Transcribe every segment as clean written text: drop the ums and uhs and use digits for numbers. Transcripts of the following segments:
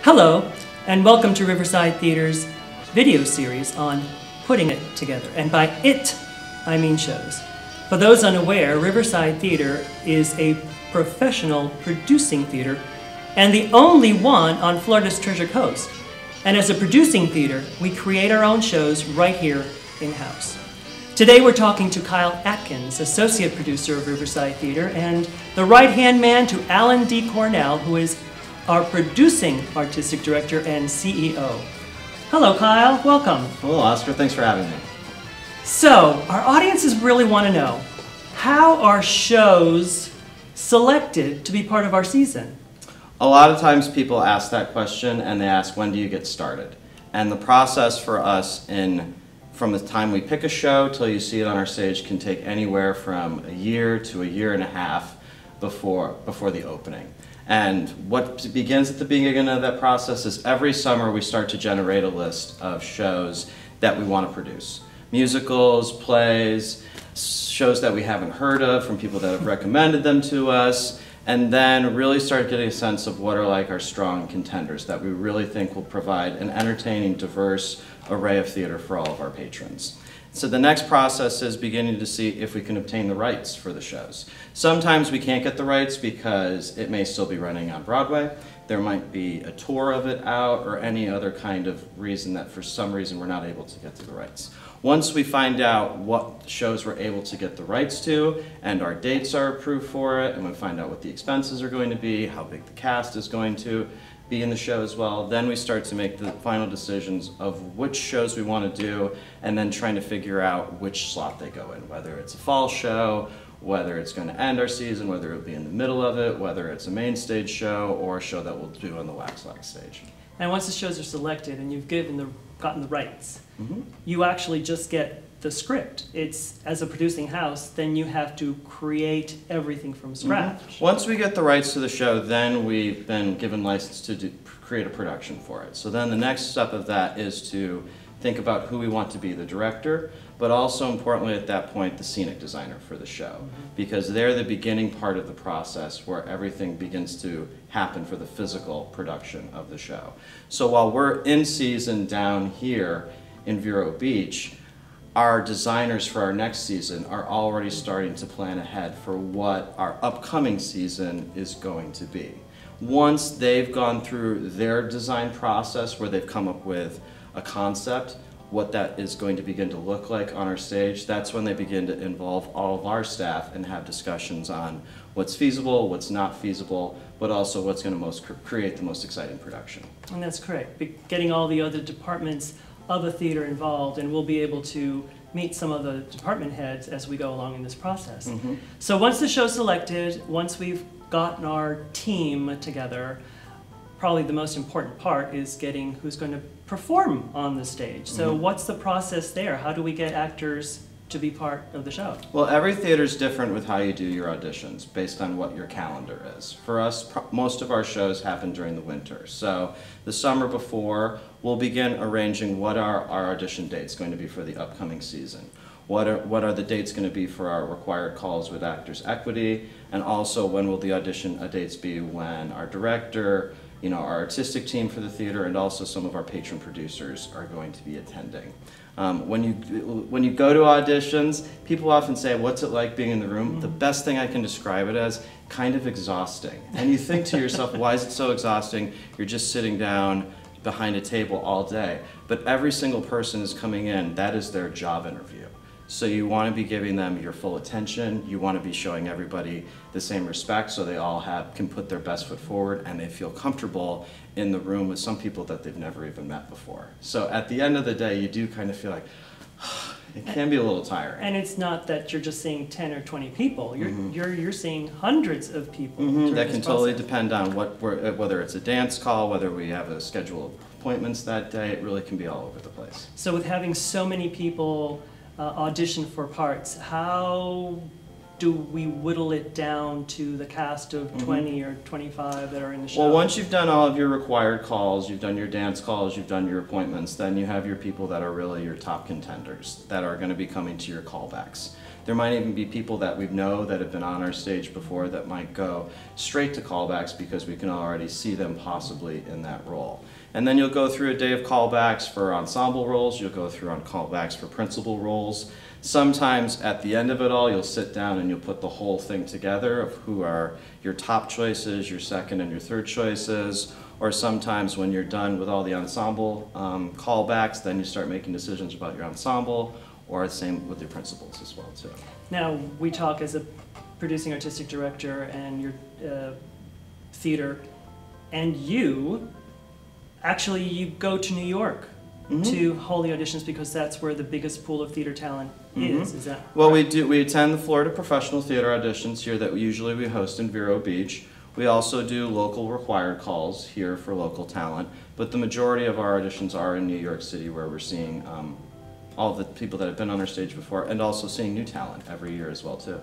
Hello, and welcome to Riverside Theatre's video series on putting it together. And by it, I mean shows. For those unaware, Riverside Theatre is a professional producing theater and the only one on Florida's Treasure Coast. And as a producing theater, we create our own shows right here in-house. Today we're talking to Kyle Atkins, associate producer of Riverside Theatre, and the right-hand man to Alan D. Cornell, who is our producing artistic director and CEO. Hello, Kyle. Welcome. Hello, Oscar. Thanks for having me. So, our audiences really want to know, how are shows selected to be part of our season? A lot of times people ask that question and they ask, when do you get started? And the process for us from the time we pick a show till you see it on our stage can take anywhere from a year to a year and a half before the opening. And what begins at the beginning of that process is every summer we start to generate a list of shows that we want to produce. Musicals, plays, shows that we haven't heard of from people that have recommended them to us, and then really start getting a sense of what are like our strong contenders that we really think will provide an entertaining, diverse array of theater for all of our patrons. So the next process is beginning to see if we can obtain the rights for the shows. Sometimes we can't get the rights because it may still be running on Broadway. There might be a tour of it out or any other kind of reason that for some reason we're not able to get to the rights. Once we find out what shows we're able to get the rights to and our dates are approved for it, and we find out what the expenses are going to be, how big the cast is going to be in the show as well, then we start to make the final decisions of which shows we want to do and then trying to figure out which slot they go in, whether it's a fall show, whether it's going to end our season, whether it'll be in the middle of it, whether it's a main stage show or a show that we'll do on the Waxlax stage. And once the shows are selected and you've gotten the rights, you actually just get the script. It's, as a producing house, then you have to create everything from scratch. Once we get the rights to the show, then we've been given license to create a production for it. So then the next step of that is to think about who we want to be the director, but also importantly at that point the scenic designer for the show, because they're the beginning part of the process where everything begins to happen for the physical production of the show. So while we're in season down here in Vero Beach, our designers for our next season are already starting to plan ahead for what our upcoming season is going to be. Once they've gone through their design process where they've come up with a concept, what that is going to begin to look like on our stage, that's when they begin to involve all of our staff and have discussions on what's feasible, what's not feasible, but also what's going to create the most exciting production. And that's correct. Getting all the other departments of a theater involved, and we'll be able to meet some of the department heads as we go along in this process. So once the show's selected, once we've gotten our team together, probably the most important part is getting who's going to perform on the stage. So what's the process there? How do we get actors to be part of the show? Well, every theater is different with how you do your auditions based on what your calendar is. For us, most of our shows happen during the winter. So the summer before, we'll begin arranging what are our audition dates going to be for the upcoming season. What are the dates going to be for our required calls with Actors Equity, and also when will the audition dates be when our director, our artistic team for the theater, and also some of our patron producers are going to be attending. When you go to auditions, people often say, what's it like being in the room? The best thing I can describe it as, kind of exhausting. And you think to yourself, why is it so exhausting? You're just sitting down behind a table all day. But every single person is coming in, that is their job interview. So you want to be giving them your full attention, you want to be showing everybody the same respect so they all can put their best foot forward and they feel comfortable in the room with some people that they've never even met before. So at the end of the day, you do kind of feel like, it can be a little tiring. And it's not that you're just seeing 10 or 20 people, you're seeing hundreds of people. That can totally depend on whether it's a dance call, whether we have a schedule of appointments that day, it really can be all over the place. So with having so many people audition for parts, how do we whittle it down to the cast of 20 or 25 that are in the show? Well, once you've done all of your required calls, you've done your dance calls, you've done your appointments, then you have your people that are really your top contenders that are going to be coming to your callbacks. There might even be people that we know that have been on our stage before that might go straight to callbacks because we can already see them possibly in that role. And then you'll go through a day of callbacks for ensemble roles, you'll go through on callbacks for principal roles. Sometimes at the end of it all, you'll sit down and you'll put the whole thing together of who are your top choices, your second and your third choices, or sometimes when you're done with all the ensemble callbacks, then you start making decisions about your ensemble, or the same with your principals as well too. Now, we talk as a producing artistic director and your theater, and you go to New York to hold the auditions because that's where the biggest pool of theater talent is. Is that well, correct? we attend the Florida Professional Theater auditions here that usually we host in Vero Beach. We also do local required calls here for local talent, but the majority of our auditions are in New York City, where we're seeing all the people that have been on our stage before, and also seeing new talent every year as well too.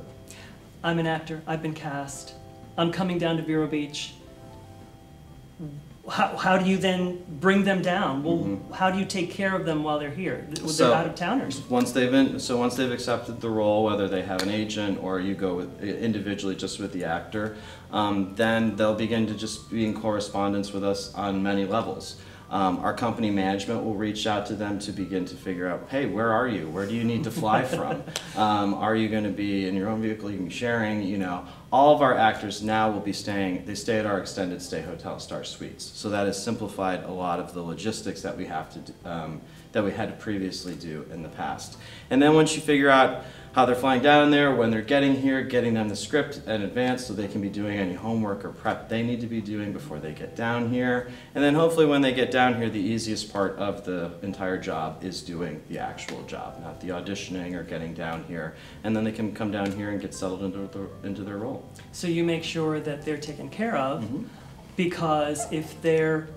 I'm an actor, I've been cast, I'm coming down to Vero Beach. How do you then bring them down? Well, how do you take care of them while they're here? They're out of towners. Once they've accepted the role, whether they have an agent or you go with, individually just with the actor, then they'll begin to just be in correspondence with us on many levels. Our company management will reach out to them to begin to figure out, hey, where are you? Where do you need to fly from? Are you going to be in your own vehicle? You can be sharing, you know. All of our actors now will be they stay at our extended stay hotel Star Suites. So that has simplified a lot of the logistics that we have to do, that we had to previously do in the past. And then once you figure out how they're flying down there, when they're getting here, getting them the script in advance so they can be doing any homework or prep they need to be doing before they get down here. And then hopefully when they get down here, the easiest part of the entire job is doing the actual job, not the auditioning or getting down here. And then they can come down here and get settled into their role. So you make sure that they're taken care of, because if they're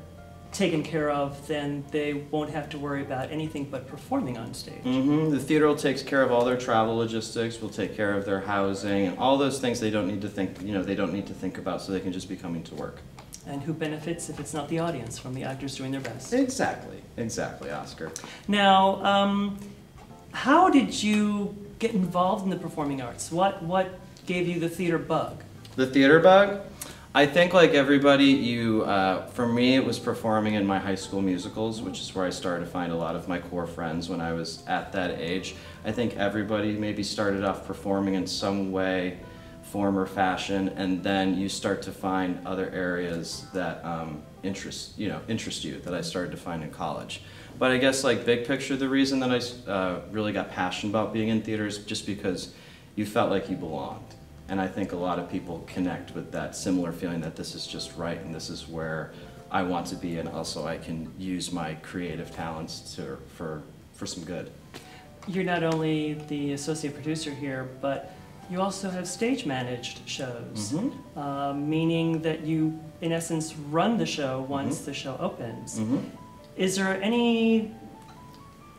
taken care of, then they won't have to worry about anything but performing on stage. The theater will take care of all their travel logistics, will take care of their housing, and all those things they don't need to think, they don't need to think about, so they can just be coming to work. And who benefits if it's not the audience, from the actors doing their best? Exactly, Oscar. Now, how did you get involved in the performing arts? What gave you the theater bug? The theater bug? I think like everybody, for me it was performing in my high school musicals, which is where I started to find a lot of my core friends when I was at that age. I think everybody maybe started off performing in some way, form or fashion, and then you start to find other areas that interest you, that I started to find in college. But I guess like big picture, the reason that I really got passionate about being in theater is just because you felt like you belonged. And I think a lot of people connect with that similar feeling that this is just right and this is where I want to be, and also I can use my creative talents for some good. You're not only the associate producer here, but you also have stage managed shows, meaning that you, in essence, run the show once the show opens. Is there any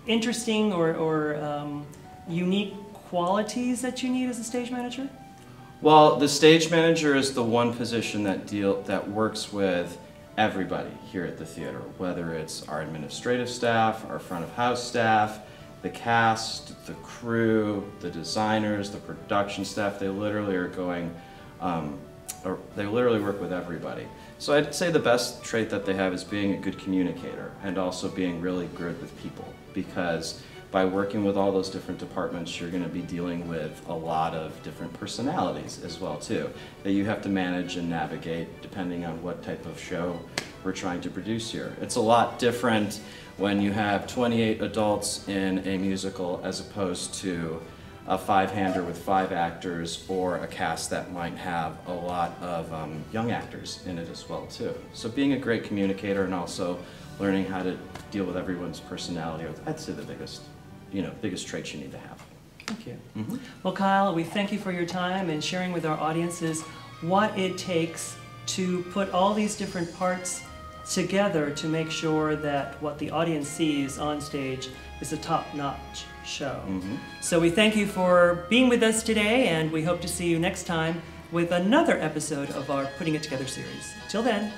interesting or unique qualities that you need as a stage manager? Well, the stage manager is the one position that works with everybody here at the theater, whether it's our administrative staff, our front of house staff, the cast, the crew, the designers, the production staff. They literally are they literally work with everybody. So I'd say the best trait that they have is being a good communicator and also being really good with people, because by working with all those different departments, you're going to be dealing with a lot of different personalities as well too, that you have to manage and navigate depending on what type of show we're trying to produce here. It's a lot different when you have 28 adults in a musical as opposed to a five-hander with 5 actors, or a cast that might have a lot of young actors in it as well too. So being a great communicator and also learning how to deal with everyone's personality, I'd say the biggest traits you need to have. Thank you. Well, Kyle, we thank you for your time and sharing with our audiences what it takes to put all these different parts together to make sure that what the audience sees on stage is a top-notch show. So we thank you for being with us today, and we hope to see you next time with another episode of our Putting It Together series. Till then.